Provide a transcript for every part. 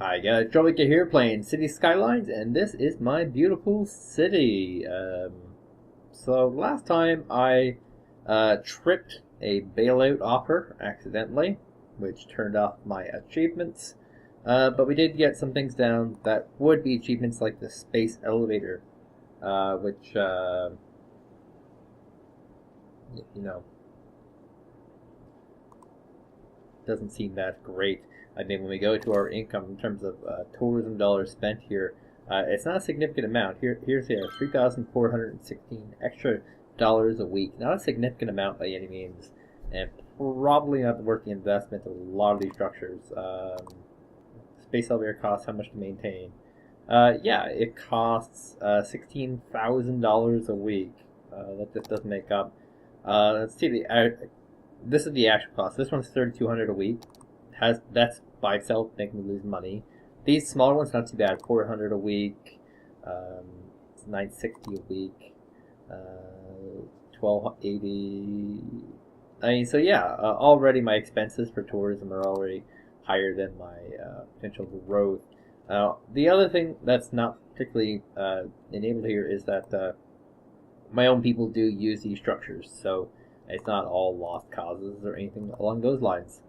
Hi guys, Troublemaker here playing City Skylines, and this is my beautiful city. So last time I tripped a bailout offer accidentally, which turned off my achievements. But we did get some things down that would be achievements like the space elevator, which, you know, doesn't seem that great. I mean, when we go to our income in terms of tourism dollars spent here, it's not a significant amount. Here's here, 3,416 extra dollars a week. Not a significant amount by any means, and probably not worth the investment of a lot of these structures. Space elevator costs how much to maintain? Yeah, it costs $16,000 a week. That just doesn't make up. Let's see this is the actual cost. This one's $3,200 a week. That's by itself making me lose money. These smaller ones not too bad. $400 a week. It's $960 a week. $1,280. I mean, so yeah. Already my expenses for tourism are already higher than my potential growth. The other thing that's not particularly enabled here is that my own people do use these structures, so it's not all lost causes or anything along those lines.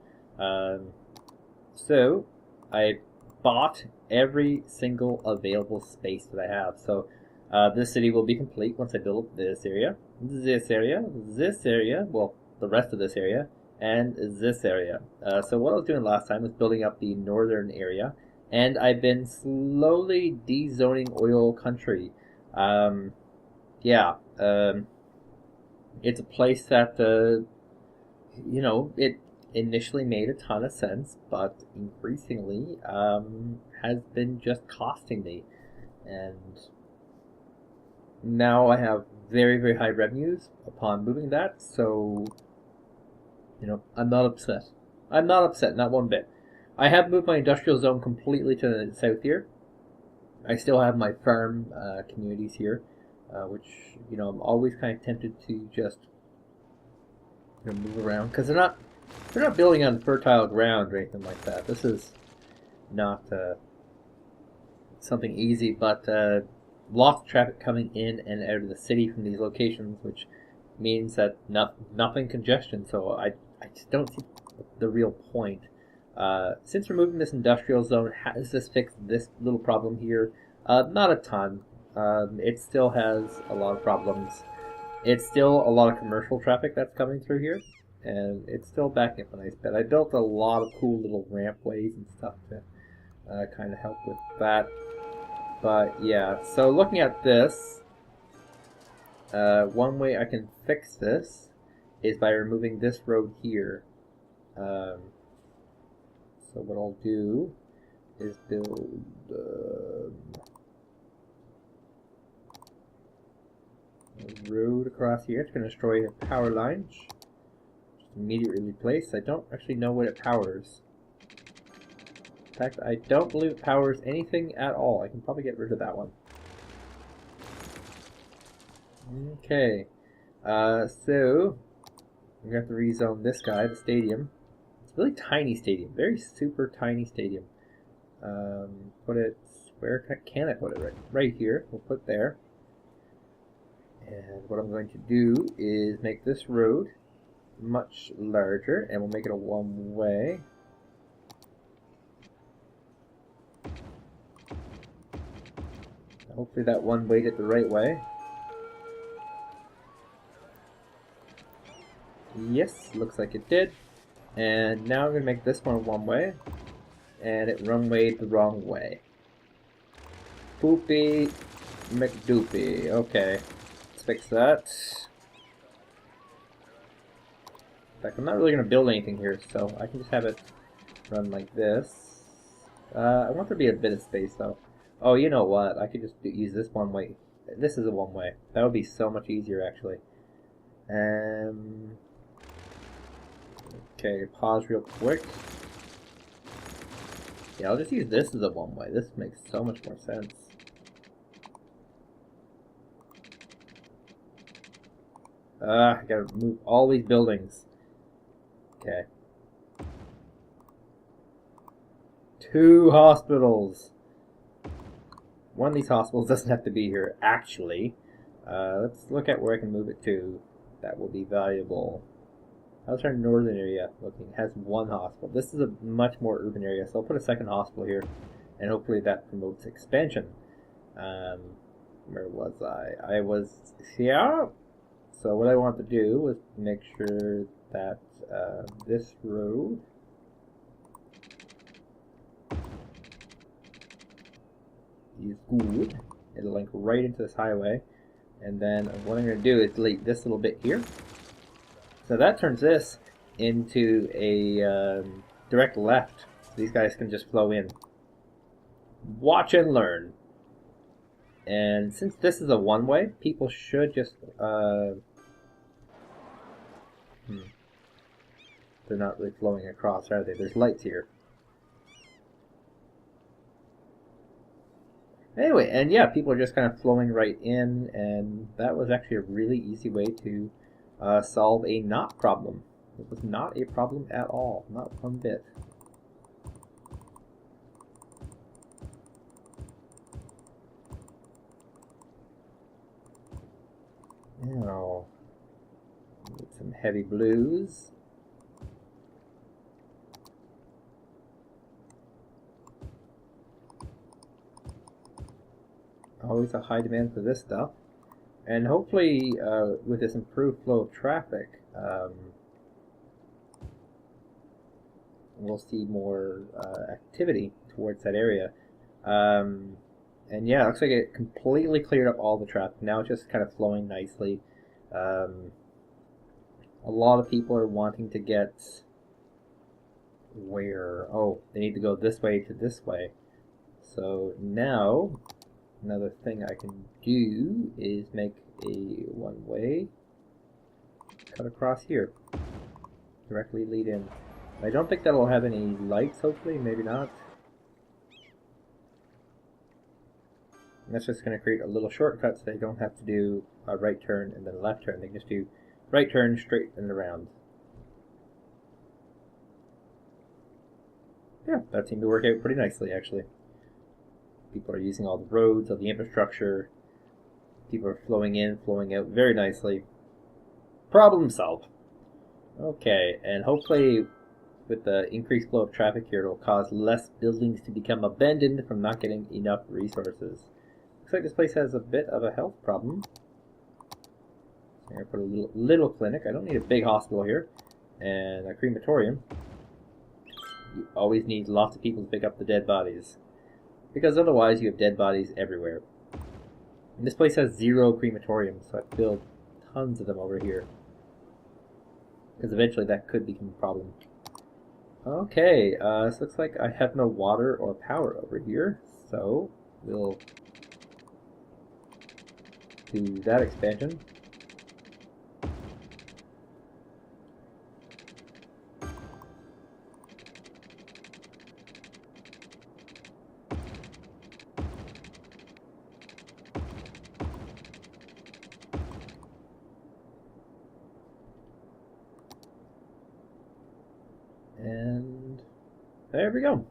So I bought every single available space that I have. So this city will be complete once I build this area, well, the rest of this area, and this area. So what I was doing last time was building up the northern area, and I've been slowly dezoning oil country. It's a place that, it initially made a ton of sense, but increasingly has been just costing me. And now I have very, very high revenues upon moving that, so, I'm not upset. I'm not upset, not one bit. I have moved my industrial zone completely to the south here. I still have my farm communities here, which, I'm always kind of tempted to just move around, because they're not building on fertile ground or anything like that. This is not something easy, but lots of traffic coming in and out of the city from these locations, which means that nothing congestion. So I just don't see the real point. Since removing this industrial zone, has this fixed this little problem here? Not a ton. It still has a lot of problems. It's still a lot of commercial traffic that's coming through here, and it's still backing up a nice bit. I built a lot of cool little rampways and stuff to kind of help with that. But yeah, so looking at this, one way I can fix this is by removing this road here. So what I'll do is build a road across here. It's going to destroy the power lines. Just immediately replace. I don't actually know what it powers. In fact, I don't believe it powers anything at all. I can probably get rid of that one. Okay. So I'm going to have to rezone this guy, the stadium. It's a really tiny stadium. Very super tiny stadium. Put it... Where can I put it? Right here. We'll put it there. And what I'm going to do is make this road much larger, and we'll make it a one-way. Hopefully that one-way did the right way. Yes, looks like it did. And now I'm going to make this one one-way, and it runwayed the wrong way. Poopy McDoopy. Okay. Fix that. In fact, I'm not really going to build anything here, so I can just have it run like this. I want there to be a bit of space, though. Oh, you know what? I could just use this one way. This is a one-way. That would be so much easier, actually. Okay, pause real quick. Yeah, I'll just use this as a one-way. This makes so much more sense. I gotta move all these buildings. Okay. 2 hospitals. One of these hospitals doesn't have to be here, actually. Let's look at where I can move it to. That will be valuable. How's our northern area looking? It has 1 hospital. This is a much more urban area, so I'll put a 2nd hospital here, and hopefully that promotes expansion. Where was I? I was here. So what I want to do was make sure that this road is good. It'll link right into this highway. And then what I'm going to do is delete this little bit here. So that turns this into a direct left. So these guys can just flow in. Watch and learn. And since this is a one-way, people should just... They're not really flowing across, are they? There's lights here. Anyway, and yeah, people are just kind of flowing right in, and that was actually a really easy way to solve a not problem. It was not a problem at all, not one bit. Now, need some heavy blues. Always a high demand for this stuff. And hopefully, with this improved flow of traffic, we'll see more activity towards that area. And yeah, it looks like it completely cleared up all the traffic. Now it's just kind of flowing nicely. A lot of people are wanting to get where? Oh, they need to go this way to this way. So now, another thing I can do is make a one-way cut across here. Directly lead in. I don't think that'll have any lights, hopefully, maybe not. And that's just going to create a little shortcut so they don't have to do a right turn and then a left turn. They can just do right turn, straight and around. Yeah, that seemed to work out pretty nicely, actually. People are using all the roads, all the infrastructure. People are flowing in, flowing out very nicely. Problem solved. Okay, and hopefully with the increased flow of traffic here, it will cause less buildings to become abandoned from not getting enough resources. Looks like this place has a bit of a health problem. I'm going to put a little clinic. I don't need a big hospital here. And a crematorium. You always need lots of people to pick up the dead bodies. Because otherwise you have dead bodies everywhere. And this place has 0 crematoriums, so I have to build tons of them over here. Because eventually that could become a problem. Okay, this looks like I have no water or power over here. So, we'll do that expansion. And there we go.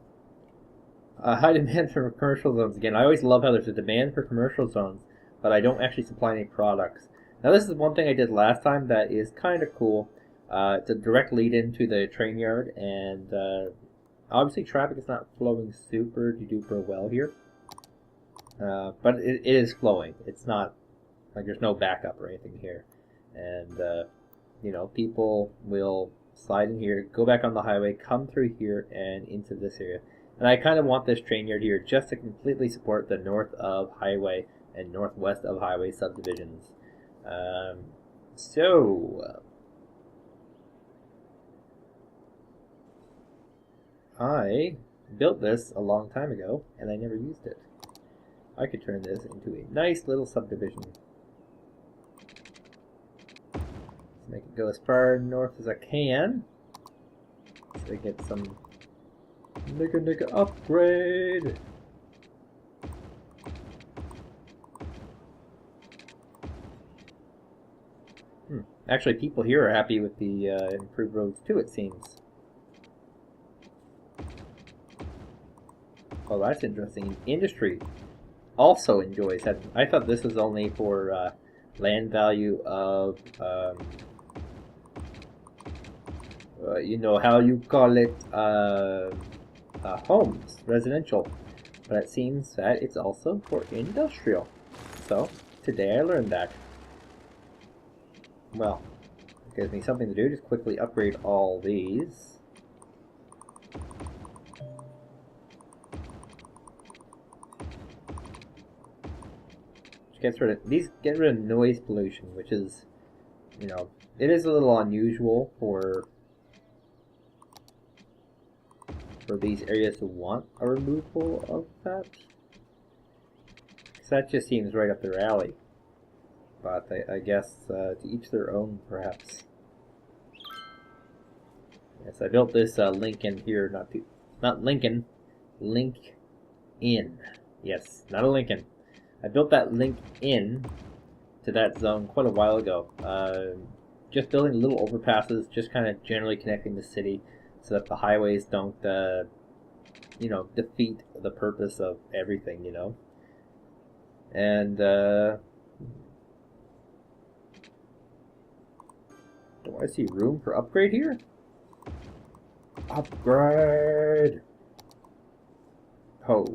High demand for commercial zones again. I always love how there's a demand for commercial zones, but I don't actually supply any products. Now this is one thing I did last time that is kind of cool. It's a direct lead into the train yard, and obviously traffic is not flowing super duper well here. But it is flowing. It's not like there's no backup or anything here. And, you know, people will slide in here, go back on the highway, come through here and into this area. And I kind of want this train yard here just to completely support the north of highway and northwest of highway subdivisions. I built this a long time ago and I never used it. I could turn this into a nice little subdivision. Make it go as far north as I can. So I get some nigga upgrade. Actually, people here are happy with the improved roads too, it seems. Oh, that's interesting. Industry also enjoys that. I thought this was only for land value of, you know, how you call it, homes, residential. But it seems that it's also for industrial. So, today I learned that. Well, it gives me something to do. Just quickly upgrade all these. Get rid of noise pollution, which is, you know, it is a little unusual for these areas to want a removal of that, because that just seems right up their alley. But I guess to each their own, perhaps. Yes, I built this Lincoln here, not Lincoln, Link in. Yes, not a Lincoln. I built that link in to that zone quite a while ago. Just building little overpasses, just kind of generally connecting the city so that the highways don't, you know, defeat the purpose of everything, you know. And, do I see room for upgrade here? Upgrade! Oh.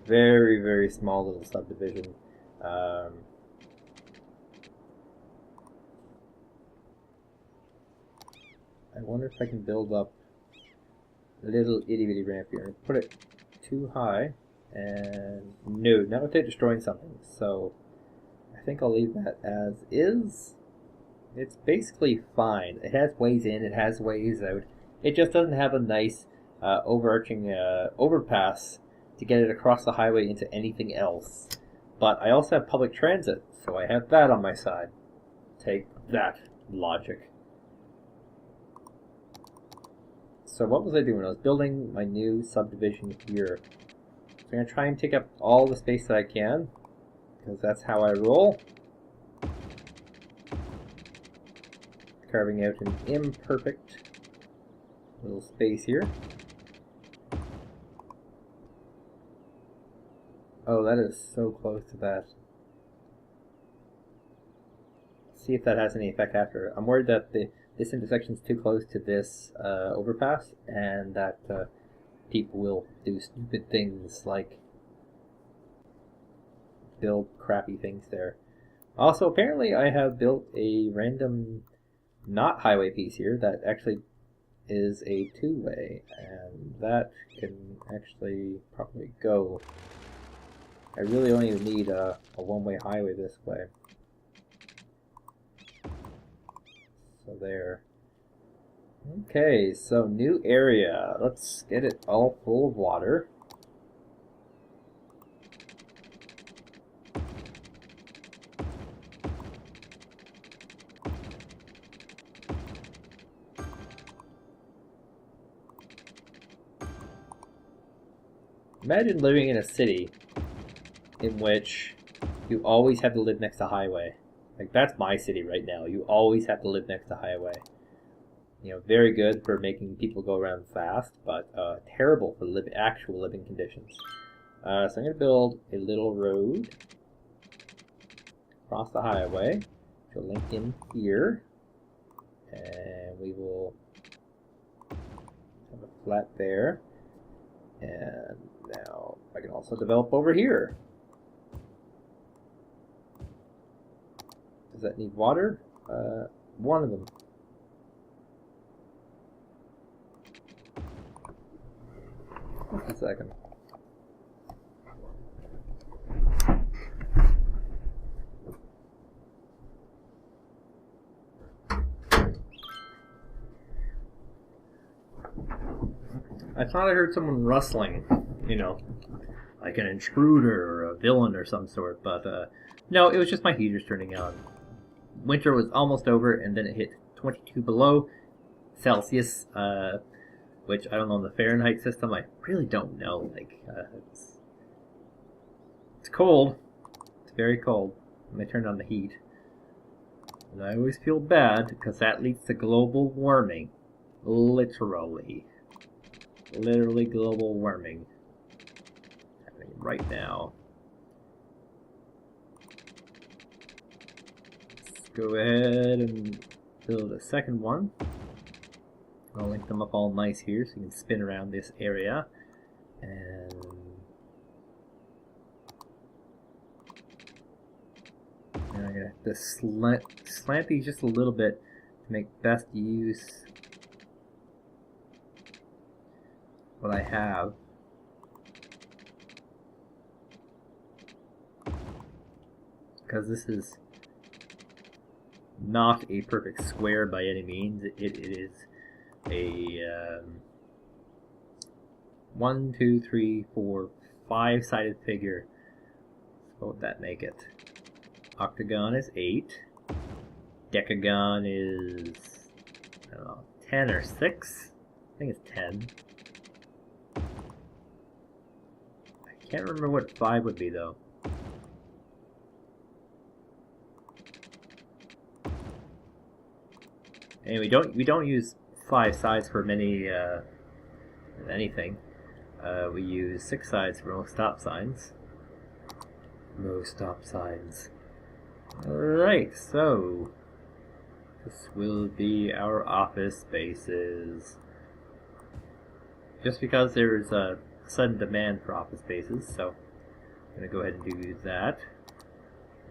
Very, very small little subdivision. I wonder if I can build up a little itty bitty ramp here and put it too high. And no, not without destroying something. So I think I'll leave that as is. It's basically fine. It has ways in, it has ways out. It just doesn't have a nice overarching overpass to get it across the highway into anything else. But I also have public transit, so I have that on my side. Take that, logic. So what was I doing? I was building my new subdivision here. So I'm going to try and take up all the space that I can, because that's how I roll. Carving out an imperfect little space here. Oh, that is so close to that. See if that has any effect after. I'm worried that this intersection is too close to this overpass, and that people will do stupid things like build crappy things there. Also, apparently I have built a random not highway piece here that actually is a two-way, and that can actually probably go. I really only need a one-way highway this way. So there. Okay, so new area. Let's get it all full of water. Imagine living in a city in which you always have to live next to highway. Like, that's my city right now. You always have to live next to highway. You know, very good for making people go around fast, but terrible for actual living conditions. So I'm going to build a little road across the highway to link in here. And we will have a flat there. And now I can also develop over here. Does that need water? One of them. Just a second. I thought I heard someone rustling, you know, like an intruder or a villain or some sort, but no, it was just my heaters turning on. Winter was almost over, and then it hit 22 below Celsius, which I don't know in the Fahrenheit system. I really don't know. Like, it's cold. It's very cold. And I turned on the heat. And I always feel bad because that leads to global warming. Literally. Literally global warming. Happening right now. Let's go ahead and build a second one. I'll link them up all nice here so you can spin around this area. And I'm going to have to slant these just a little bit to make best use what I have. Because this is not a perfect square by any means. It is a 1, 2, 3, 4, 5-sided figure. So what would that make it? Octagon is 8. Decagon is, I don't know, 10 or 6? I think it's 10. I can't remember what 5 would be though. Anyway, we don't use 5 sides for many anything. We use 6 sides for most stop signs. Most stop signs. Alright, so this will be our office spaces. Just because there's a sudden demand for office spaces, so I'm going to go ahead and do that.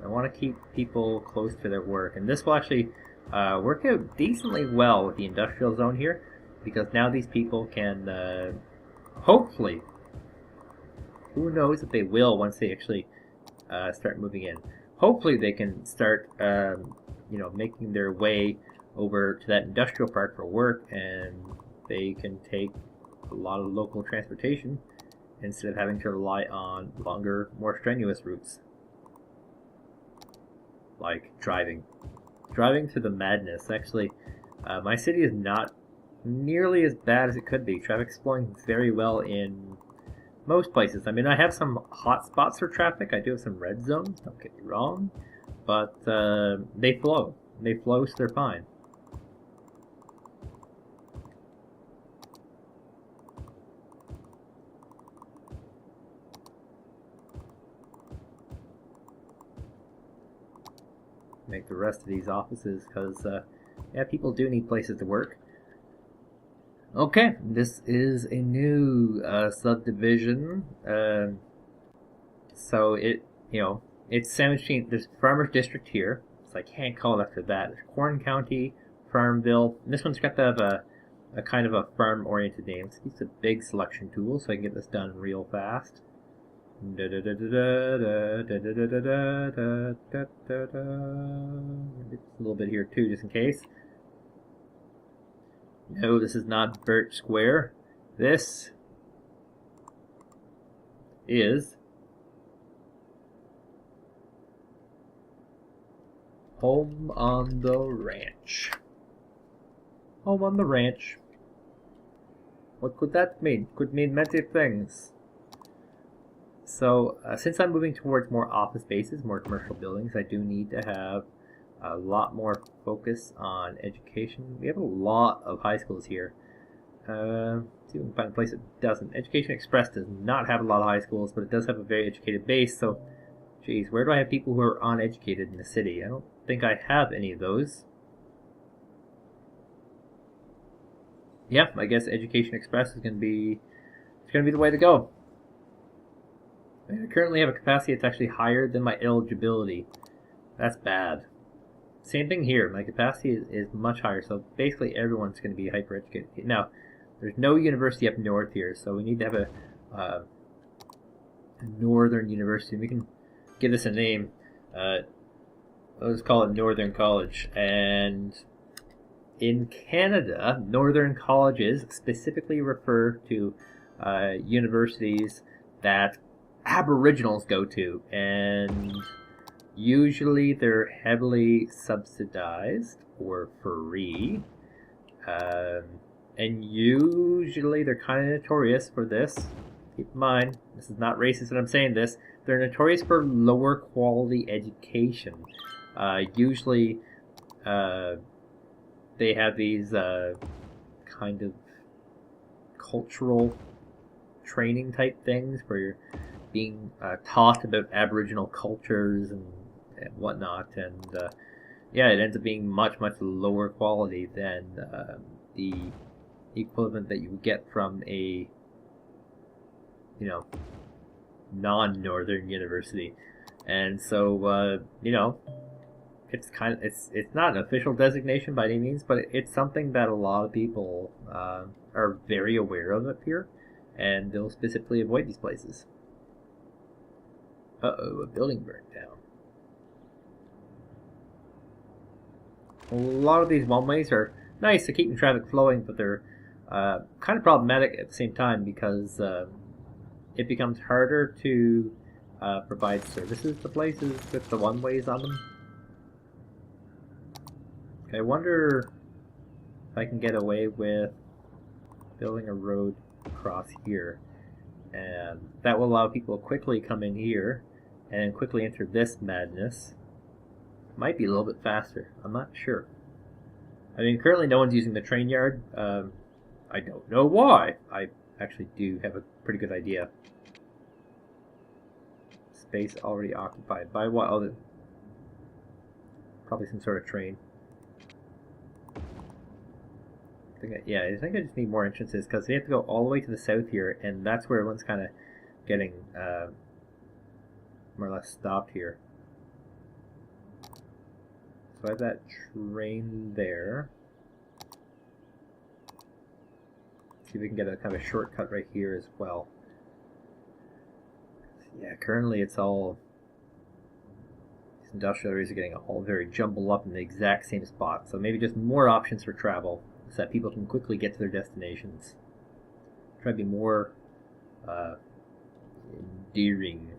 I want to keep people close to their work, and this will actually work out decently well with the industrial zone here, because now these people can hopefully, who knows if they will once they actually start moving in, hopefully they can start you know, making their way over to that industrial park for work, and they can take a lot of local transportation instead of having to rely on longer, more strenuous routes like driving to the madness. Actually, my city is not nearly as bad as it could be. Traffic's flowing very well in most places. I mean, I have some hot spots for traffic. I do have some red zones, don't get me wrong, but they flow. They flow, so they're fine. Make the rest of these offices, because yeah, people do need places to work. Okay, this is a new subdivision. So it, you know, it's sandwiched between, there's Farmers District here, so I can't call it after that. There's Corn County, Farmville. And this one's got to have a kind of a farm-oriented name. So it's a big selection tool, so I can get this done real fast. A little bit here too, just in case. No, this is not Birch Square. This is Home on the Ranch. Home on the Ranch. What could that mean? Could mean many things. So, since I'm moving towards more office spaces, more commercial buildings, I do need to have a lot more focus on education. We have a lot of high schools here. See if we can find a place that doesn't. Education Express does not have a lot of high schools, but it does have a very educated base. So, geez, where do I have people who are uneducated in the city? I don't think I have any of those. Yeah, I guess Education Express is going to be the way to go. I currently have a capacity that's actually higher than my eligibility. That's bad. Same thing here. My capacity is much higher, so basically everyone's going to be hyper educated. Now, there's no university up north here, so we need to have a northern university. We can give this a name. Let's call it Northern College. And in Canada, northern colleges specifically refer to universities that Aboriginals go to, and usually they're heavily subsidized or free, and usually they're kind of notorious for this. Keep in mind, this is not racist that I'm saying this. They're notorious for lower quality education. Usually they have these kind of cultural training type things where you're being taught about Aboriginal cultures and whatnot, and yeah, it ends up being much lower quality than the equivalent that you would get from a non-northern university. And so it's it's not an official designation by any means, but it's something that a lot of people are very aware of up here, and they'll specifically avoid these places. Uh-oh, a building burned down. A lot of these one-ways are nice to keep traffic flowing, but they're kind of problematic at the same time because it becomes harder to provide services to places with the one-ways on them. I wonder if I can get away with building a road across here, and that will allow people to quickly come in here and quickly enter this madness. Might be a little bit faster, I'm not sure. I mean, currently no one's using the train yard. I don't know why. I actually do have a pretty good idea. Space already occupied by what? Oh, probably some sort of train. I think I just need more entrances because they have to go all the way to the south here, and that's where everyone's kind of getting more or less stopped here. So I have that train there. See if we can get a kind of a shortcut right here as well. Yeah, currently it's all, these industrial areas are getting all very jumbled up in the exact same spot. So maybe just more options for travel so that people can quickly get to their destinations. Try to be more endearing.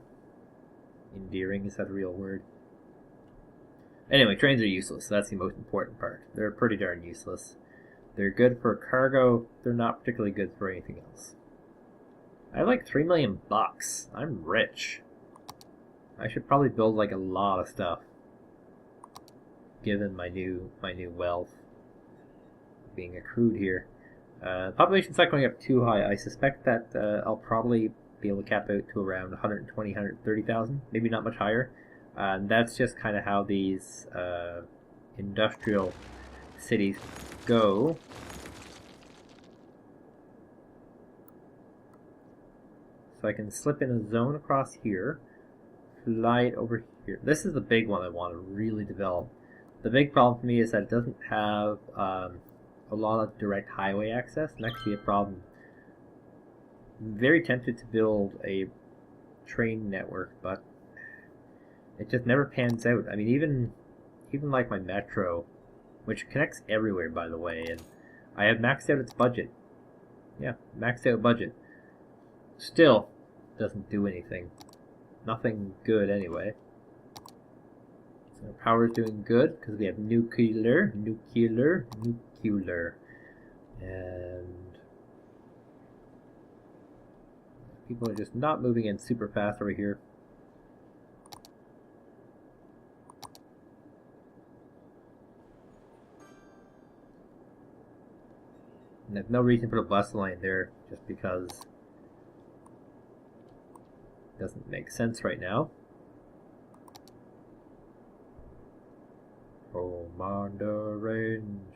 Endearing, is that a real word? Anyway, trains are useless. That's the most important part. They're pretty darn useless. They're good for cargo. They're not particularly good for anything else. I have like $3 million bucks. I'm rich. I should probably build like a lot of stuff, given my new wealth being accrued here. Population's not going up too high. I suspect that I'll probably be able to cap out to around 120, 130,000, maybe not much higher. That's just kind of how these industrial cities go. So I can slip in a zone across here, fly it over here. This is the big one I want to really develop. The big problem for me is that it doesn't have a lot of direct highway access, and that could be a problem. I'm very tempted to build a train network, but it just never pans out. I mean, even like my metro, which connects everywhere, by the way, and I have maxed out its budget. Yeah, maxed out budget. Still doesn't do anything. Nothing good anyway. So our power's doing good because we have nuclear, and people are just not moving in super fast over here. And there's no reason to put a bus line there just because it doesn't make sense right now. Commander Range,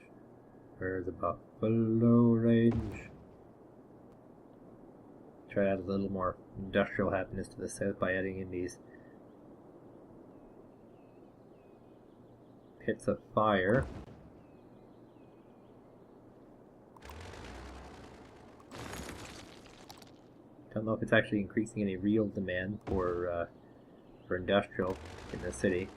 where's the Buffalo Range? Try to add a little more industrial happiness to the south by adding in these pits of fire. Don't know if it's actually increasing any real demand for industrial in the city.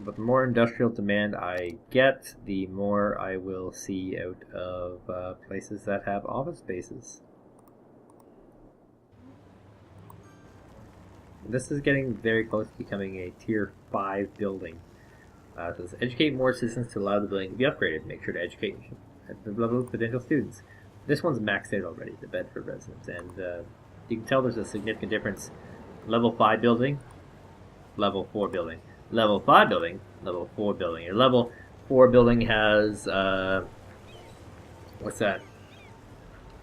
But the more industrial demand I get, the more I will see out of places that have office spaces. This is getting very close to becoming a tier 5 building. It says, educate more citizens to allow the building to be upgraded. Make sure to educate the level of potential students. This one's maxed out already, the Bedford residence, and you can tell there's a significant difference. Level 5 building, level 4 building. Level 5 building, level 4 building. Your level 4 building has, what's that?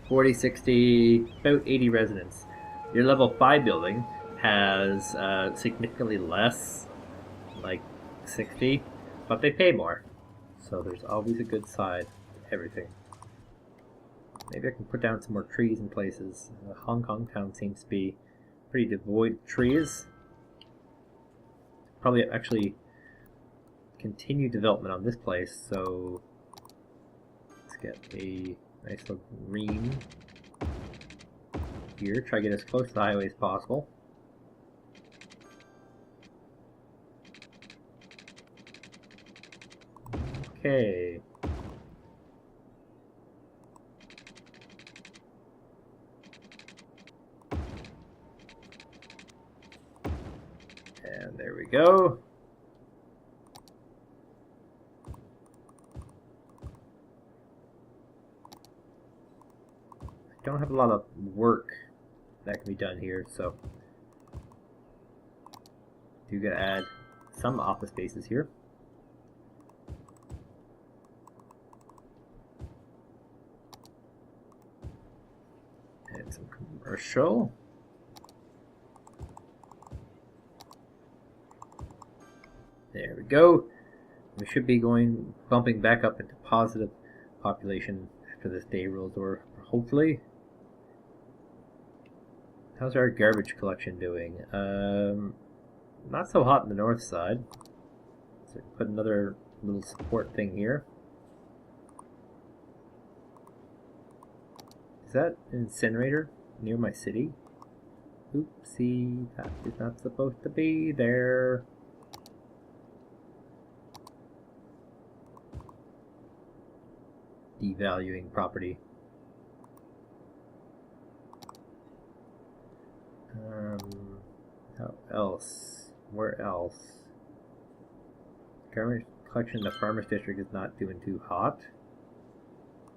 40, 60, about 80 residents. Your level 5 building has significantly less, like 60, but they pay more. So there's always a good side to everything. Maybe I can put down some more trees in places. Hong Kong town seems to be pretty devoid of trees. Probably actually continue development on this place, so let's get a nice little green here. Try to get as close to the highway as possible. Okay. And there we go. I don't have a lot of work that can be done here, so do gotta add some office spaces here. And some commercial. There we go. We should be bumping back up into positive population after this day rolls over, hopefully. How's our garbage collection doing? Not so hot on the north side. So put another little support thing here. Is that an incinerator near my city? Oopsie, that is not supposed to be there. Devaluing property. How else? Where else? Garbage collection in the farmers district is not doing too hot.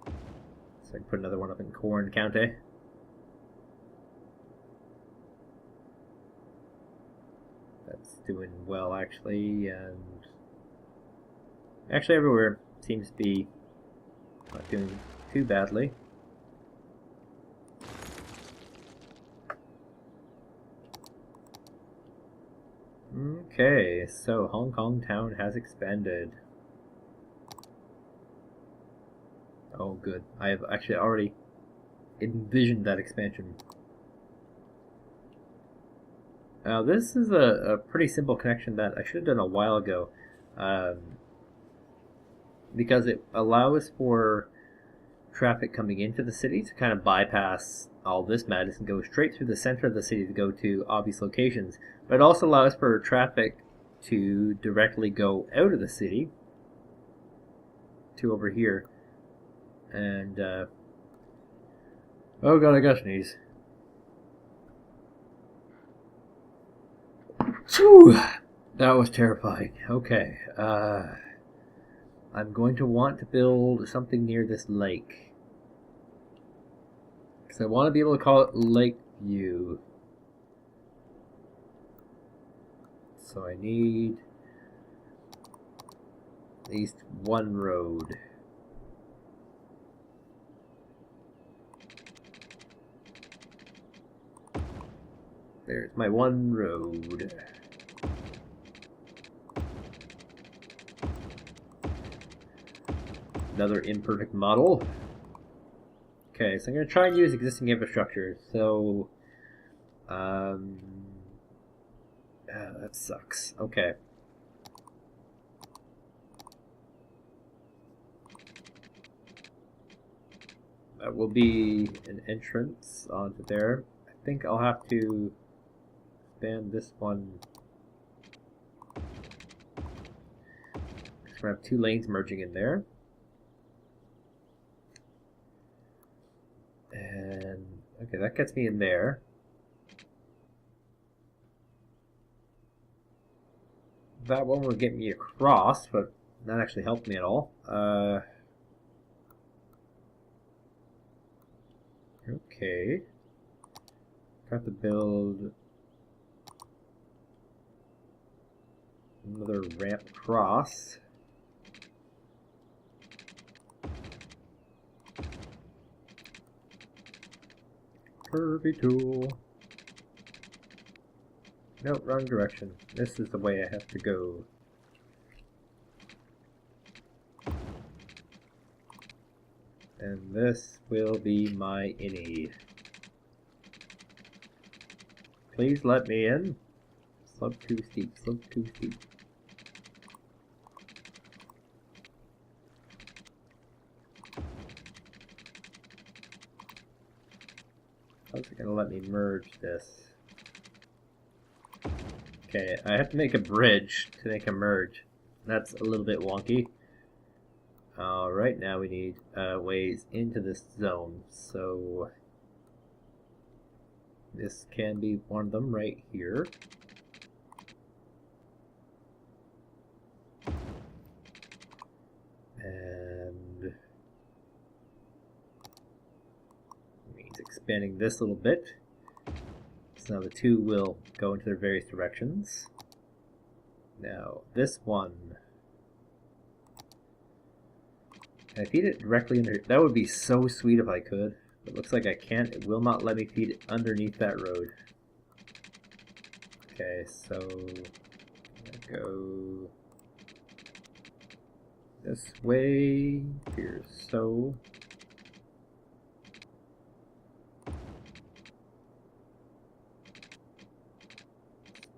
So I can put another one up in Corn County. That's doing well actually, and actually everywhere seems to be not doing too badly. Okay, so Hong Kong town has expanded. Oh good, I have actually already envisioned that expansion. Now this is a pretty simple connection that I should have done a while ago, because it allows for traffic coming into the city to kind of bypass all this madness and go straight through the center of the city to go to obvious locations. But it also allows for traffic to directly go out of the city to over here. And, oh god, I got sneeze. Whew, that was terrifying. Okay, I'm going to want to build something near this lake. Because I want to be able to call it Lakeview. So I need at least one road. There's my one road. Another imperfect model. Okay, so I'm going to try and use existing infrastructure. So, that sucks. Okay. That will be an entrance onto there. I think I'll have to expand this one. We're going to have two lanes merging in there. And, okay, that gets me in there. That one will get me across, but not actually helped me at all. Okay. Got to build Another ramp across. Curvy tool. Nope, wrong direction. This is the way I have to go. And this will be my innie. Please let me in. Slope too steep, slope too steep. How's it gonna let me merge this? Okay, I have to make a bridge to make a merge. That's a little bit wonky. Right now we need ways into this zone, so this can be one of them right here. And means expanding this a little bit. So now the two will go into their various directions. Now this one, can I feed it directly under? That would be so sweet if I could. It looks like I can't. It will not let me feed it underneath that road. Okay, so I'm gonna go this way here. So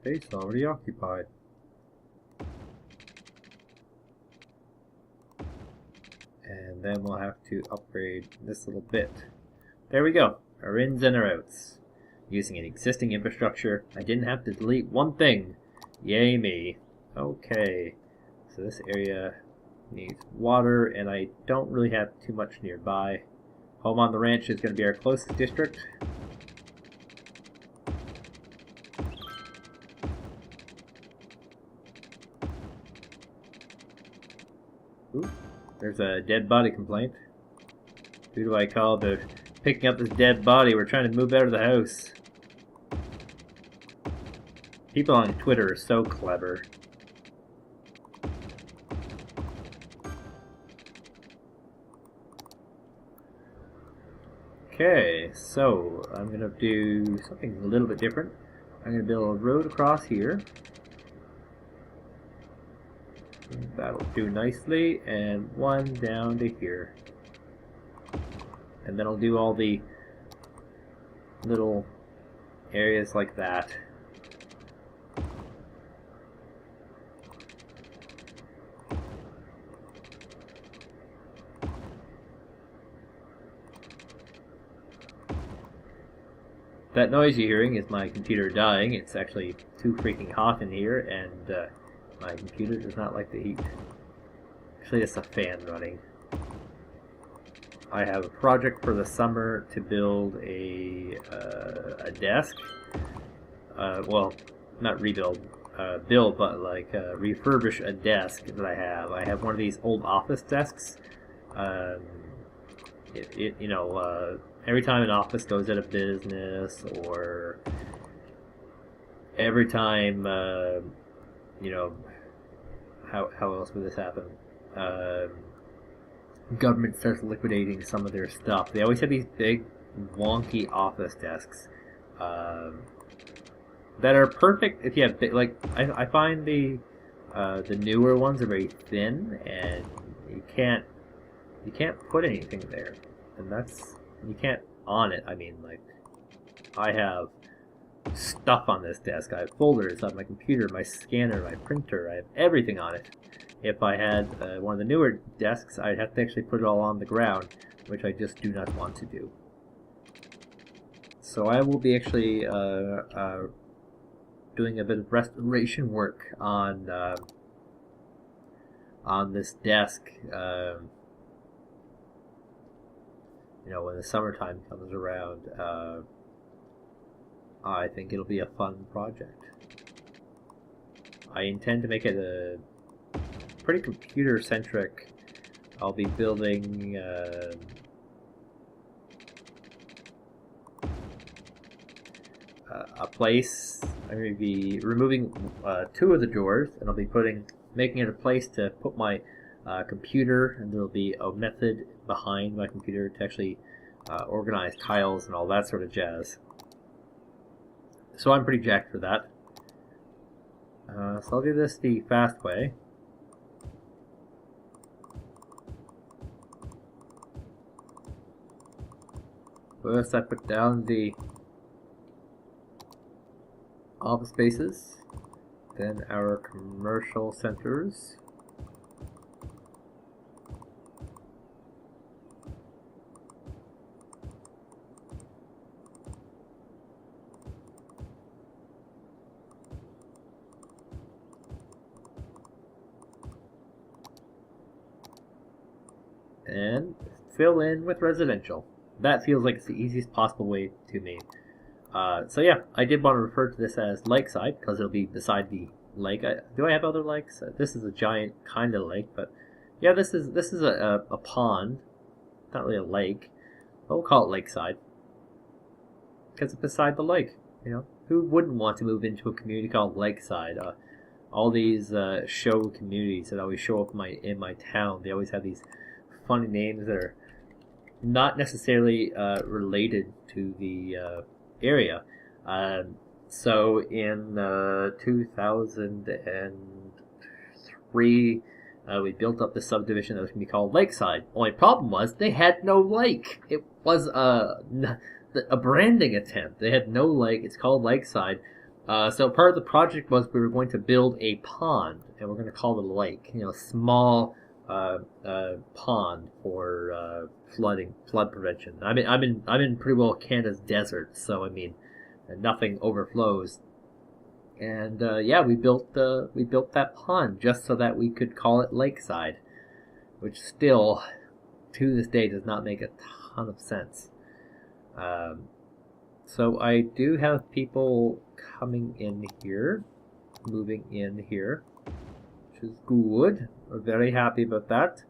space already occupied. And then we'll have to upgrade this little bit. There we go. Our ins and our outs. Using an existing infrastructure, I didn't have to delete one thing. Yay me. Okay. So this area needs water, and I don't really have too much nearby. Home on the Ranch is going to be our closest district. Ooh, there's a dead body complaint. Who do I call to picking up this dead body? We're trying to move out of the house. People on Twitter are so clever. Okay, so I'm going to do something a little bit different. I'm going to build a road across here. That'll do nicely, and one down to here. And then I'll do all the little areas like that. That noise you're hearing is my computer dying. It's actually too freaking hot in here, and my computer does not like the heat. Actually, it's a fan running. I have a project for the summer to build a desk. Well, not rebuild, build, but like refurbish a desk that I have. I have one of these old office desks. You know, every time an office goes out of business, or every time, you know, how else would this happen? Government starts liquidating some of their stuff. They always have these big, wonky office desks that are perfect if you have big, like I find the newer ones are very thin, and you can't put anything there, and that's, you can't on it. I mean, like, I have stuff on this desk. I have folders on my computer, my scanner, my printer. I have everything on it. If I had one of the newer desks, I'd have to actually put it all on the ground, which I just do not want to do. So I will be actually doing a bit of restoration work on this desk. You know, when the summertime comes around, I think it'll be a fun project. I intend to make it a pretty computer-centric. I'll be building a place. I'm going to be removing 2 of the drawers, and I'll be making it a place to put my computer, and there'll be a method behind my computer to actually organize tiles and all that sort of jazz. So I'm pretty jacked for that. So I'll do this the fast way. First I put down the office spaces, then our commercial centers. And fill in with residential. That feels like it's the easiest possible way to me. So yeah, I did want to refer to this as Lakeside because it'll be beside the lake. Do I have other lakes? This is a giant kind of lake, but yeah, this is a pond. Not really a lake. But we'll call it Lakeside because it's beside the lake. You know, who wouldn't want to move into a community called Lakeside? All these show communities that always show up in my town. They always have these funny names that are not necessarily related to the area. So in 2003, we built up this subdivision that was going to be called Lakeside. Only problem was they had no lake. It was a branding attempt. They had no lake. It's called Lakeside. So part of the project was we were going to build a pond, and we're going to call it a lake. You know, small pond for flood prevention. I'm in pretty well Canada's desert, so I mean, nothing overflows. And yeah, we built that pond just so that we could call it Lakeside, which still, to this day, does not make a ton of sense. So I do have people coming in here, moving in here, which is good. We're very happy about that.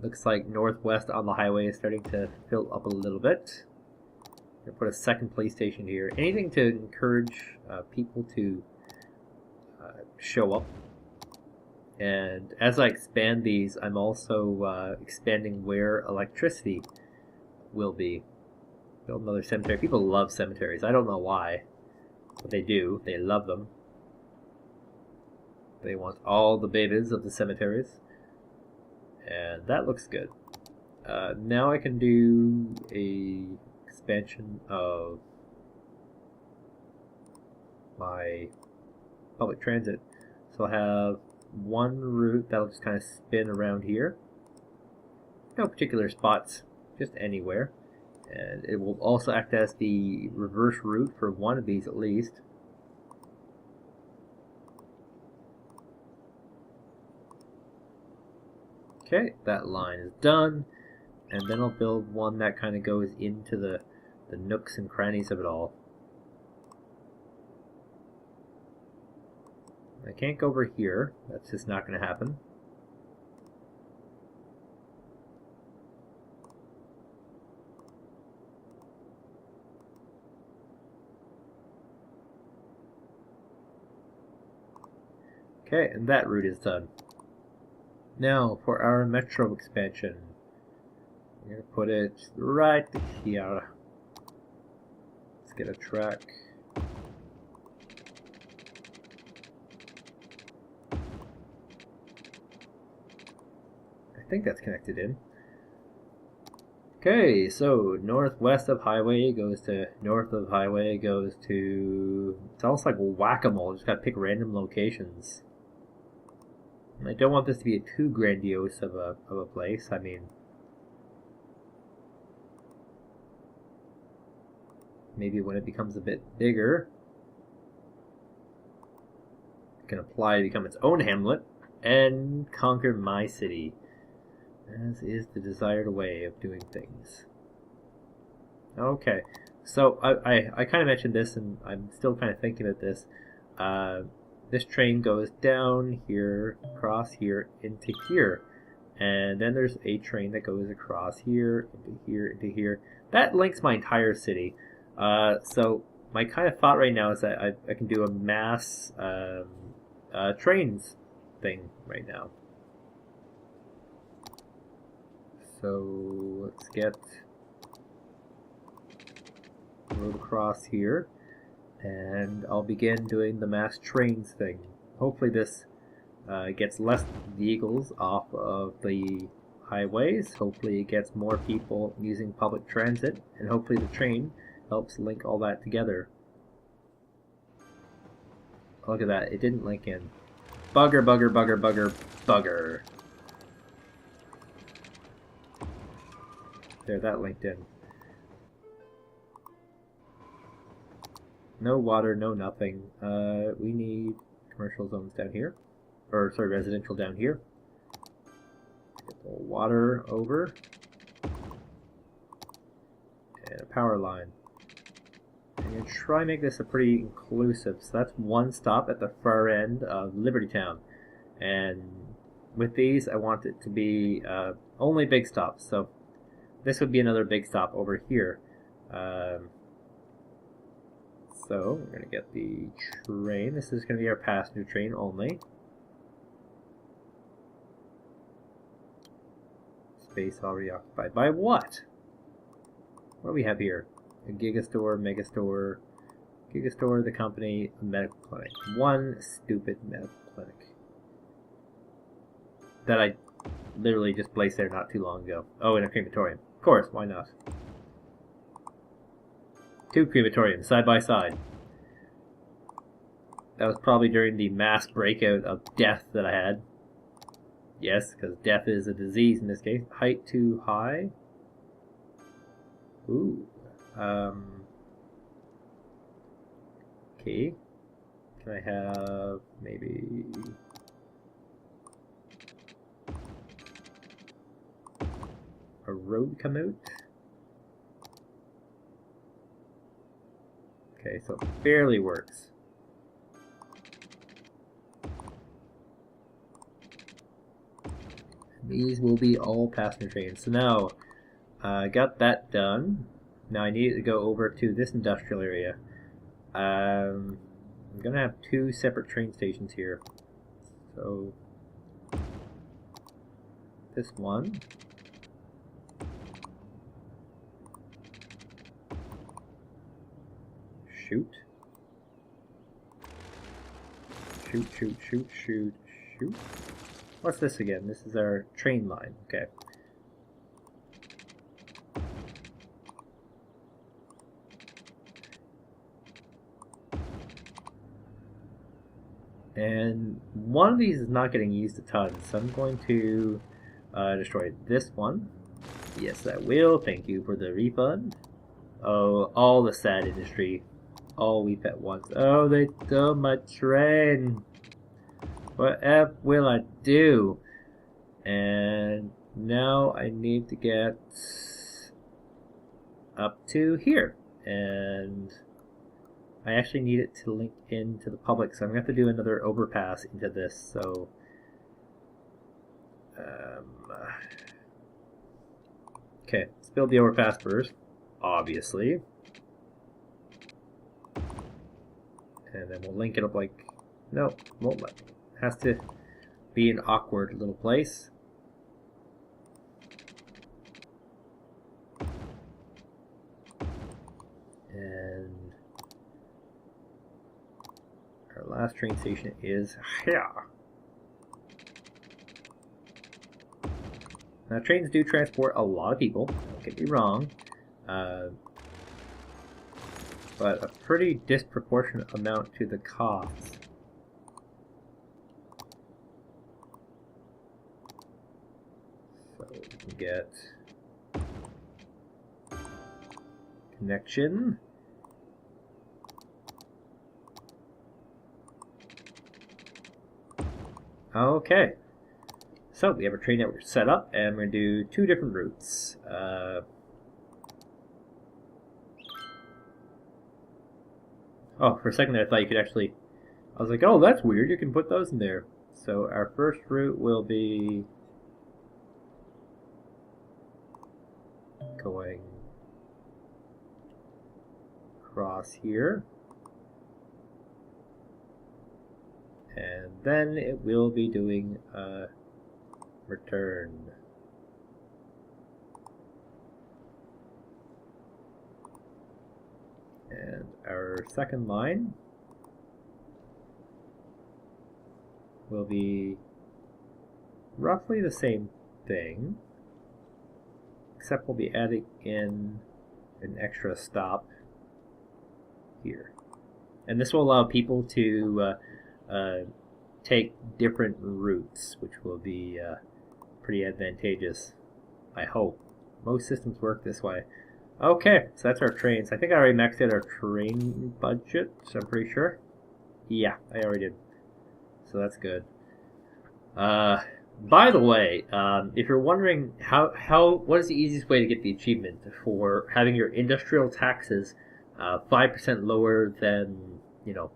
Looks like northwest on the highway is starting to fill up a little bit. I'm gonna put a second police station here. Anything to encourage people to show up. And as I expand these, I'm also expanding where electricity will be. Build another cemetery. People love cemeteries. I don't know why, but they do. They love them. They want all the babies of the cemeteries. And that looks good. Now I can do a expansion of my public transit. So I'll have one route that'll just kind of spin around here. No particular spots, just anywhere. And it will also act as the reverse route for one of these at least. Okay, that line is done. And then I'll build one that kind of goes into the nooks and crannies of it all. I can't go over here. That's just not going to happen. Okay, and that route is done. Now, for our metro expansion, I'm going to put it right here. Let's get a track. I think that's connected in. Okay, so northwest of highway goes to north of highway goes to... It's almost like whack-a-mole. Just got to pick random locations. I don't want this to be too grandiose of a place. I mean, maybe when it becomes a bit bigger, it can apply to become its own hamlet and conquer my city, as is the desired way of doing things. Okay, so I kind of mentioned this, and I'm still kind of thinking about this. This train goes down here, across here, into here. And then there's a train that goes across here, into here, into here. That links my entire city. So my kind of thought right now is that I can do a mass trains thing right now. So let's get road across here, and I'll begin doing the mass trains thing. Hopefully this gets less vehicles off of the highways. Hopefully it gets more people using public transit, and hopefully the train helps link all that together. Look at that, it didn't link in. Bugger, bugger, bugger, bugger, bugger. There, that linked in. No water, no nothing. We need commercial zones down here. Or, sorry, residential down here. Get the water over. And a power line. I'm going to try and make this a pretty inclusive. So that's one stop at the far end of Liberty Town. And with these, I want it to be only big stops. So this would be another big stop over here. So we're going to get the train. This is going to be our passenger train only. Space already occupied. By what? What do we have here? A Gigastore, Megastore, Gigastore, the company, a medical clinic. One stupid medical clinic that I literally just placed there not too long ago. Oh, and a crematorium. Of course, why not? Two crematoriums, side by side. That was probably during the mass breakout of death that I had. Yes, because death is a disease in this case. Height too high. Ooh. Okay. Can I have maybe a road come out? Okay, so it barely works. These will be all passenger trains. So now, I got that done. Now I need to go over to this industrial area. I'm gonna have two separate train stations here. So this one. Shoot. Shoot, shoot, shoot, shoot, shoot. What's this again? This is our train line. Okay. And one of these is not getting used a ton, so I'm going to destroy this one. Yes, I will. Thank you for the refund. Oh, all the sad industry. All weep at once. Oh, they stole my train. What will I do? And now I need to get up to here. And I actually need it to link into the public, so I'm going to have to do another overpass into this. So, okay, let's build the overpass first, obviously. And then we'll link it up like, no, won't let me. It has to be an awkward little place. And our last train station is here. Now trains do transport a lot of people, don't get me wrong. But a pretty disproportionate amount to the costs. So we can get connection. Okay. So we have our train network set up, and we're going to do two different routes. Oh, for a second there I thought you could actually... I was like, oh, that's weird, you can put those in there. So our first route will be... going across here. And then it will be doing a return. And our second line will be roughly the same thing, except we'll be adding in an extra stop here. And this will allow people to take different routes, which will be pretty advantageous, I hope. Most systems work this way. Okay, so that's our trains. I think I already maxed out our train budget, so I'm pretty sure. Yeah, I already did. So that's good. By the way, if you're wondering what is the easiest way to get the achievement for having your industrial taxes 5% lower than, you know,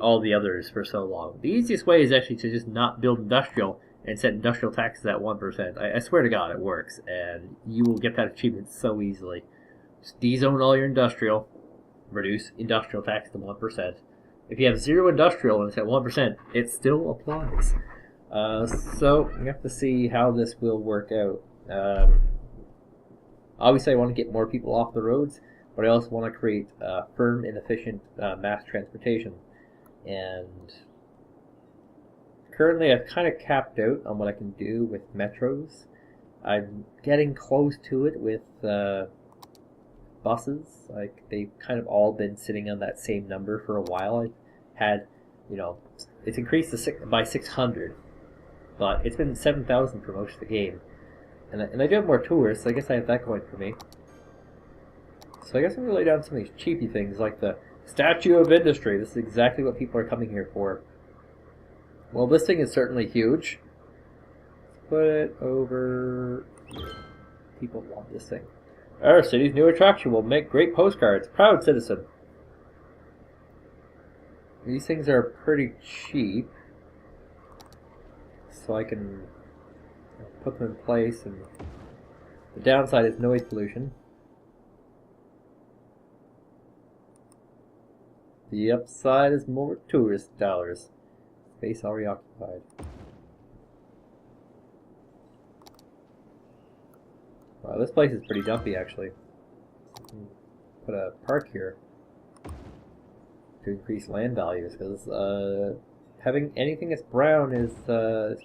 all the others for so long, the easiest way is actually to just not build industrial and set industrial taxes at 1%. I swear to God, it works, and you will get that achievement so easily. Just dezone all your industrial, reduce industrial tax to 1%. If you have zero industrial and it's at 1%, it still applies. So we have to see how this will work out. Obviously, I want to get more people off the roads, but I also want to create firm and efficient mass transportation. And currently, I've kind of capped out on what I can do with metros. I'm getting close to it with buses. Like, they've kind of all been sitting on that same number for a while. I've had, you know, it's increased by 600. But it's been 7,000 for most of the game. And I do have more tours, so I guess I have that going for me. So I guess I'm going to lay down some of these cheapy things, like the Statue of Industry. This is exactly what people are coming here for. Well, this thing is certainly huge. Let's put it over here. People want this thing. Our city's new attraction will make great postcards. Proud citizen. These things are pretty cheap, so I can put them in place, and the downside is noise pollution. The upside is more tourist dollars. Space already occupied. Wow, this place is pretty dumpy, actually. Put a park here to increase land values, because having anything that's brown is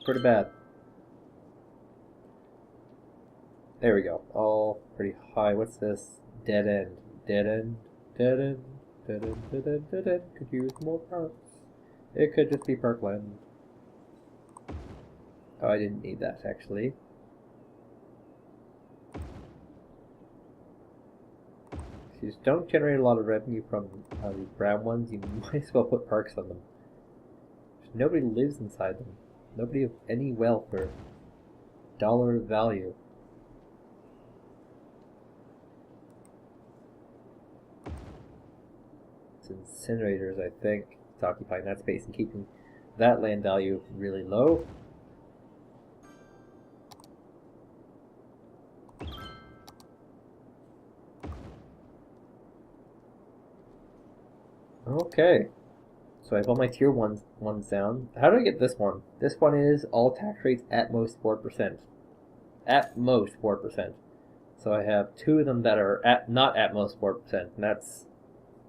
pretty bad. There we go. All pretty high. What's this? Dead end. Dead end. Dead end. Dead end. Dead end. Dead end. Could use more parks. It could just be parkland. Oh, I didn't need that, actually. If you just don't generate a lot of revenue from these brown ones, you might as well put parks on them. Nobody lives inside them. Nobody of any wealth or dollar value. It's incinerators, I think. It's occupying that space and keeping that land value really low. Okay. So I have all my tier ones down. How do I get this one? This one is all tax rates at most 4%. At most 4%. So I have two of them that are not at most 4%, and that's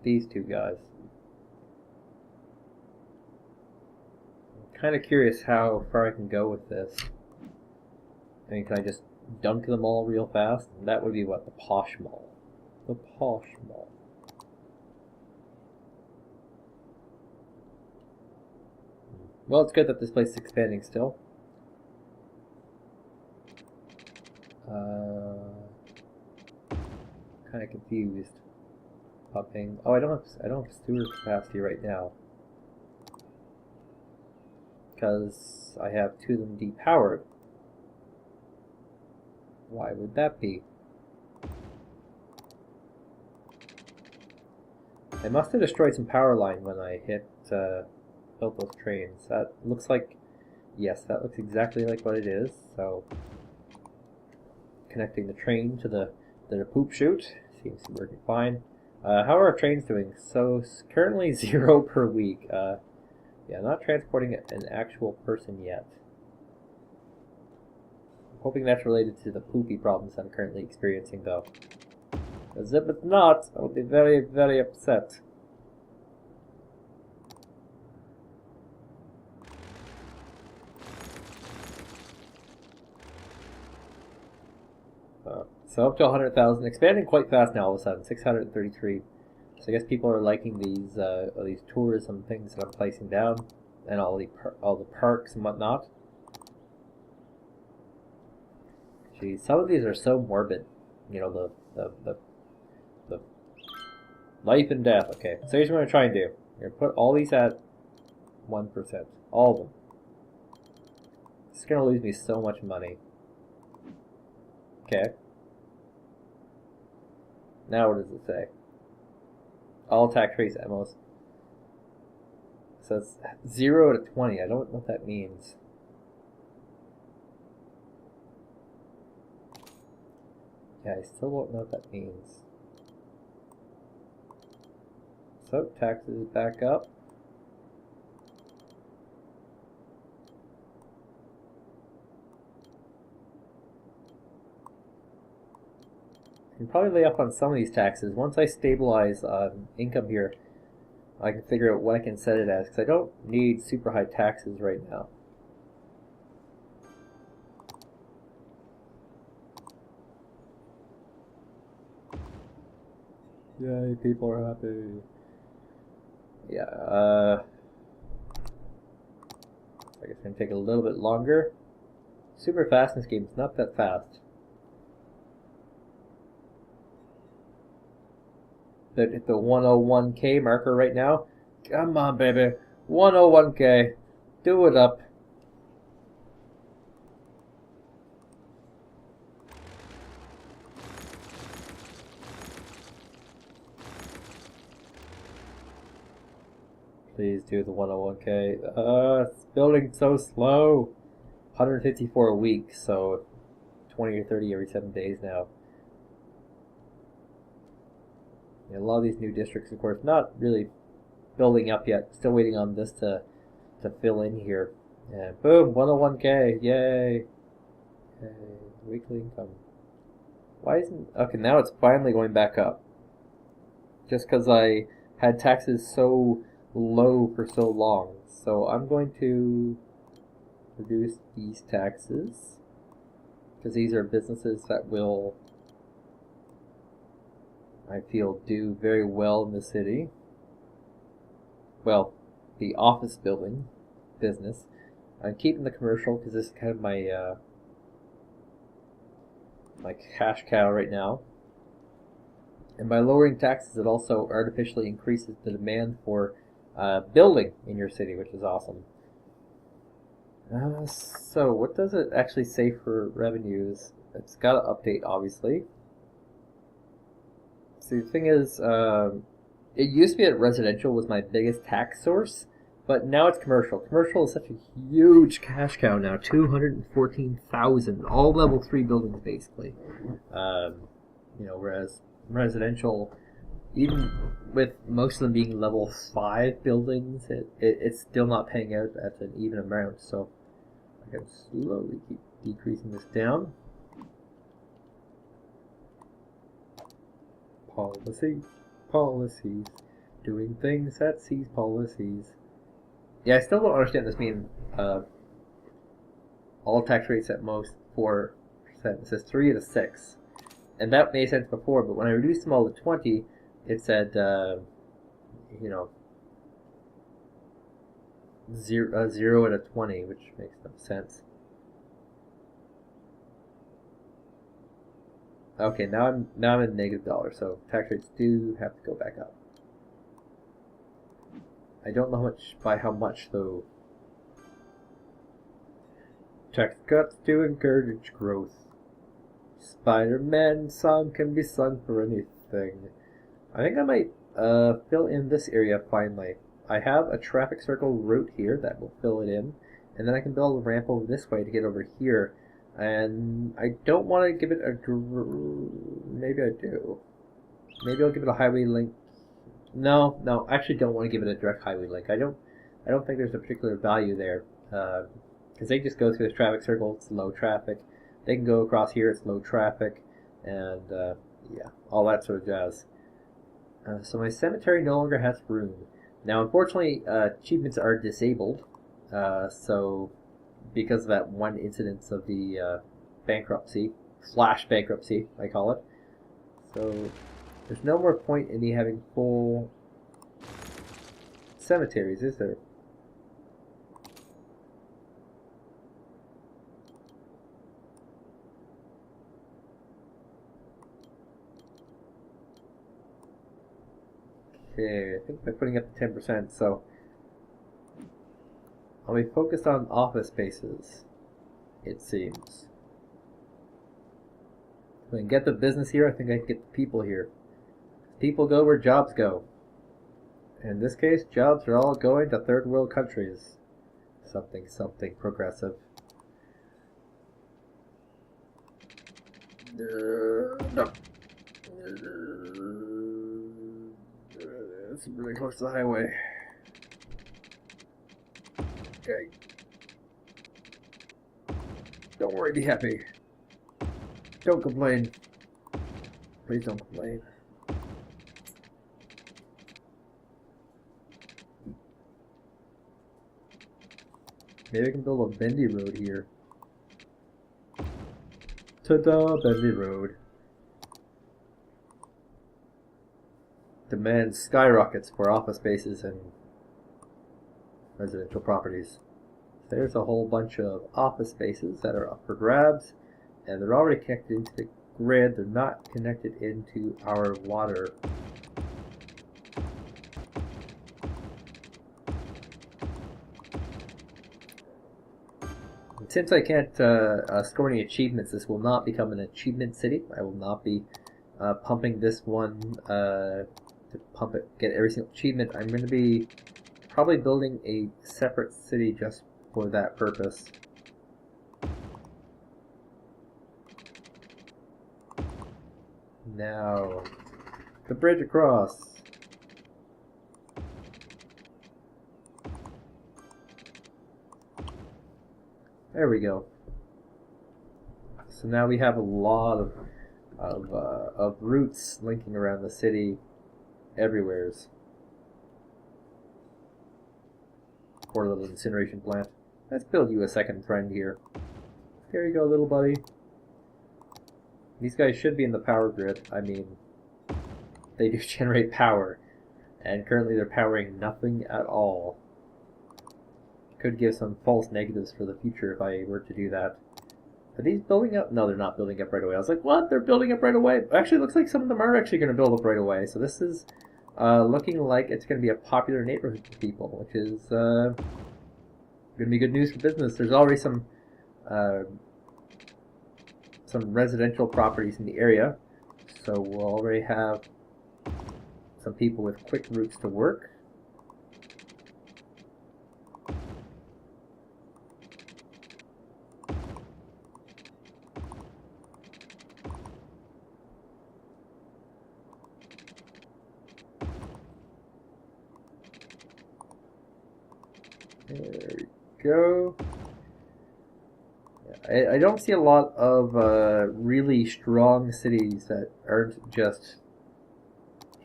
these two guys. I'm kind of curious how far I can go with this. I mean, can I just dunk them all real fast? And that would be what? The Posh Mall. The Posh Mall. Well, it's good that this place is expanding still. Kind of confused. Popping. Oh, I don't have sewer capacity right now because I have two of them depowered. Why would that be? I must have destroyed some power line when I built those trains. That looks like, yes, that looks exactly like what it is. So connecting the train to the poop chute seems to be working fine. How are our trains doing? So currently 0 per week. Yeah, not transporting an actual person yet. I'm hoping that's related to the poopy problems I'm currently experiencing, though. Because if it's not, I'll be very, very upset. So up to 100,000, expanding quite fast now all of a sudden, 633. So I guess people are liking these tourism things that I'm placing down, and all the parks and whatnot. Geez, some of these are so morbid. You know, the life and death. Okay, so here's what I'm gonna try and do. I'm gonna put all these at 1%, all of them. It's gonna lose me so much money. Okay. Now what does it say? All tax rates at most. So it's 0 to 20. I don't know what that means. Yeah, I still don't know what that means. So taxes back up. I can probably lay up on some of these taxes. Once I stabilize income here, I can figure out what I can set it as, because I don't need super high taxes right now. Yay, people are happy. Yeah, I guess it's going to take a little bit longer. Super fast in this game, it's not that fast. At the 101k marker right now. Come on, baby. 101k. Do it up. Please do the 101k. It's building so slow. 154 a week, so 20 or 30 every 7 days now. A lot of these new districts, of course, not really building up yet. Still waiting on this to fill in here. And boom, 101k, yay! Yay. Weekly income. Why isn't... Okay, now it's finally going back up. Just because I had taxes so low for so long. So I'm going to reduce these taxes, because these are businesses that will, I feel, do very well in the city. Well, the office building business. I'm keeping the commercial because this is kind of my my cash cow right now. And by lowering taxes, it also artificially increases the demand for building in your city, which is awesome. So what does it actually say for revenues? It's got to update, obviously. See, the thing is, it used to be that residential was my biggest tax source, but now it's commercial. Commercial is such a huge cash cow now, 214,000, all level 3 buildings basically. You know, whereas residential, even with most of them being level 5 buildings, it's still not paying out at an even amount. So I can slowly keep decreasing this down. Policies, doing things that seize policies. Yeah, I still don't understand this mean. All tax rates at most 4%. It says 3 to 6. And that made sense before, but when I reduced them all to 20, it said, you know, 0 and a 20, which makes no sense. Okay, now I'm in negative dollars, so tax rates do have to go back up. I don't know by how much though. Tax cuts to encourage growth. Spider-Man song can be sung for anything. I think I might fill in this area finally. I have a traffic circle route here that will fill it in, and then I can build a ramp over this way to get over here. And I don't want to give it a... Maybe I do. Maybe I'll give it a highway link. No, no, I actually don't want to give it a direct highway link. I don't think there's a particular value there, because they just go through this traffic circle. It's low traffic. They can go across here. It's low traffic, and yeah, all that sort of jazz. So my cemetery no longer has room. Now, unfortunately, achievements are disabled. So because of that one incidence of the bankruptcy, flash bankruptcy, I call it. So there's no more point in me having full cemeteries, is there? Okay, I think by putting up to 10%, so I'll be focused on office spaces, it seems. If I can get the business here, I think I can get the people here. People go where jobs go. In this case, jobs are all going to third world countries. Something, something progressive. No. It's really close to the highway. Okay. Don't worry, be happy. Don't complain. Please don't complain. Maybe I can build a bendy road here. Ta-da, bendy road. Demand skyrockets for office spaces and residential properties. There's a whole bunch of office spaces that are up for grabs, and they're already connected into the grid. They're not connected into our water. And since I can't score any achievements, this will not become an achievement city. I will not be pumping this one to pump it, get every single achievement. I'm going to be probably building a separate city just for that purpose. Now, the bridge across. There we go. So now we have a lot of routes linking around the city everywheres. Poor little incineration plant. Let's build you a second friend here. Here you go, little buddy. These guys should be in the power grid. I mean, they do generate power, and currently they're powering nothing at all. Could give some false negatives for the future if I were to do that. Are these building up? No, they're not building up right away. I was like, what? They're building up right away? Actually, it looks like some of them are actually going to build up right away. So this is looking like it's going to be a popular neighborhood for people, which is going to be good news for business. There's already some residential properties in the area, so we'll already have some people with quick routes to work. There we go. I don't see a lot of really strong cities that aren't just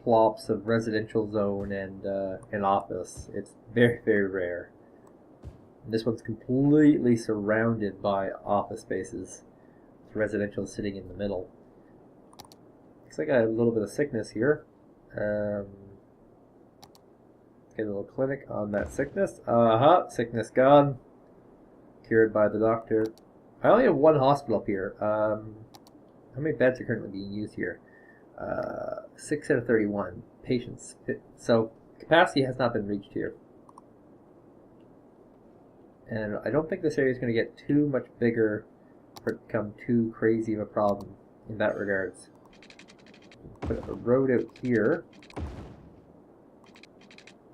plops of residential zone and an office. It's very, very rare. This one's completely surrounded by office spaces, with residential sitting in the middle. Looks like I have a little bit of sickness here. Get a little clinic on that sickness. Sickness gone. Cured by the doctor. I only have one hospital up here. How many beds are currently being used here? 6 out of 31 patients. So capacity has not been reached here. And I don't think this area is going to get too much bigger for it to become too crazy of a problem in that regards. Put a road out here.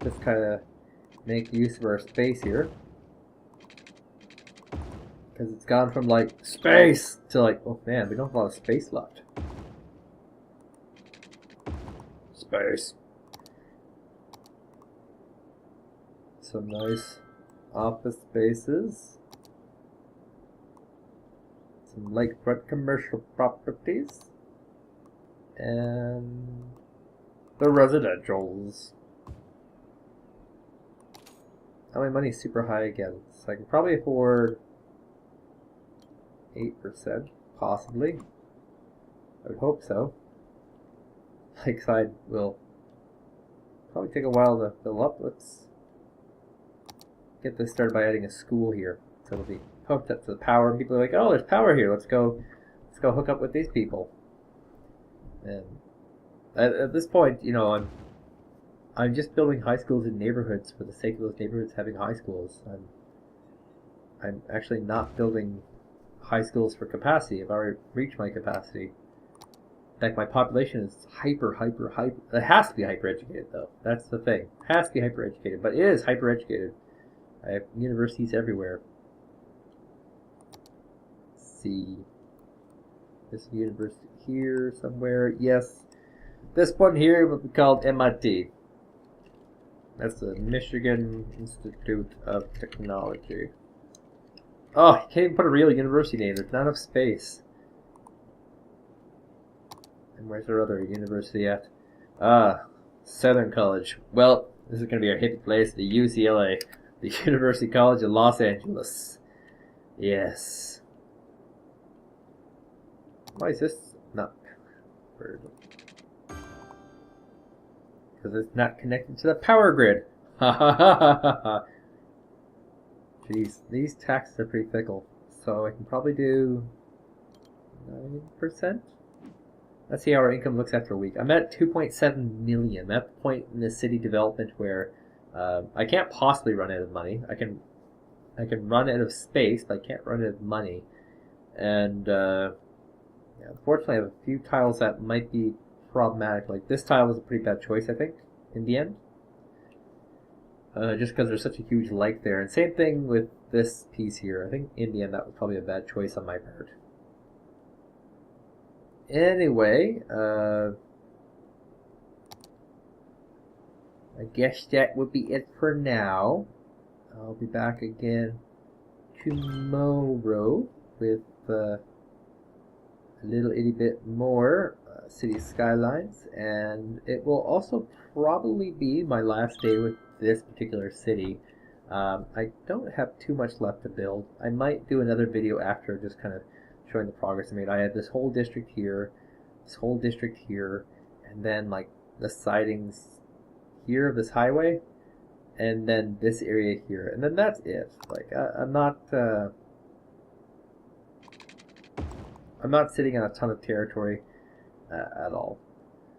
Just kind of make use of our space here. Because it's gone from like space to like, oh man, we don't have a lot of space left. space. Some nice office spaces. Some lakefront commercial properties. And the residentials. Oh, my money's super high again, so I can probably afford 8%, possibly. I would hope so. Lakeside will probably take a while to fill up. Let's get this started by adding a school here, so it'll be hooked up to the power. And people are like, "Oh, there's power here. Let's go hook up with these people." And at this point, you know, I'm just building high schools in neighborhoods for the sake of those neighborhoods having high schools. I'm actually not building high schools for capacity. I've already reached my capacity. In fact, my population is hyper. It has to be hyper educated, though. That's the thing. It has to be hyper educated, but it is hyper educated. I have universities everywhere. Let's see. This university here somewhere. Yes. This one here will be called MIT. That's the Michigan Institute of Technology. Oh, you can't even put a real university name. There's not enough space. And where's our other university at? Southern College. Well, this is going to be our hippie place, the UCLA, the University College of Los Angeles. Yes. Why is this not covered? Because it's not connected to the power grid. Ha ha ha ha ha. Jeez, these taxes are pretty fickle. So I can probably do 9%. Let's see how our income looks after a week. I'm at 2.7 million. I'm at the point in the city development where I can't possibly run out of money. I can run out of space, but I can't run out of money. And yeah, unfortunately, I have a few tiles that might be problematic. Like this tile was a pretty bad choice, I think, in the end. Just because there's such a huge lake there. And same thing with this piece here. I think in the end that was probably a bad choice on my part. Anyway, I guess that would be it for now. I'll be back again tomorrow with a little itty bit more City Skylines, and it will also probably be my last day with this particular city. I don't have too much left to build. I might do another video after, just kind of showing the progress I made. I had this whole district here, and then like the sidings here of this highway, and then this area here, and then that's it. Like I'm not sitting on a ton of territory at all.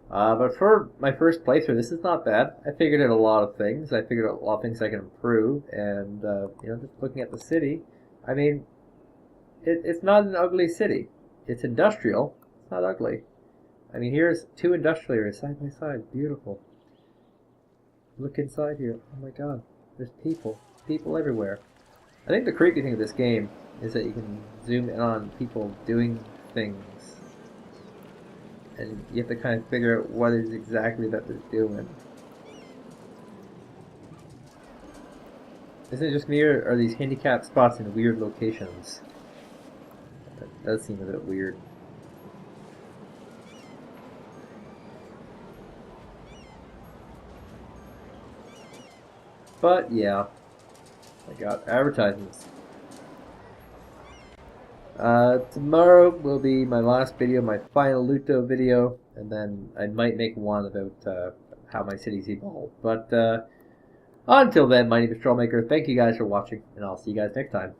But for my first playthrough, this is not bad. I figured out a lot of things. I figured out a lot of things I can improve, and you know, just looking at the city, I mean, it's not an ugly city. It's industrial. It's not ugly. I mean, here's two industrial areas side by side. Beautiful. Look inside here. Oh my god. There's people. People everywhere. I think the creepy thing of this game is that you can zoom in on people doing things. And you have to kind of figure out what it is exactly that they're doing. Isn't it just me, or are these handicapped spots in weird locations? That does seem a bit weird. But yeah, I got advertisements. Tomorrow will be my last video, my final Luto video, and then I might make one about how my cities evolve. But until then, my name is Troublmaker. Thank you guys for watching, and I'll see you guys next time.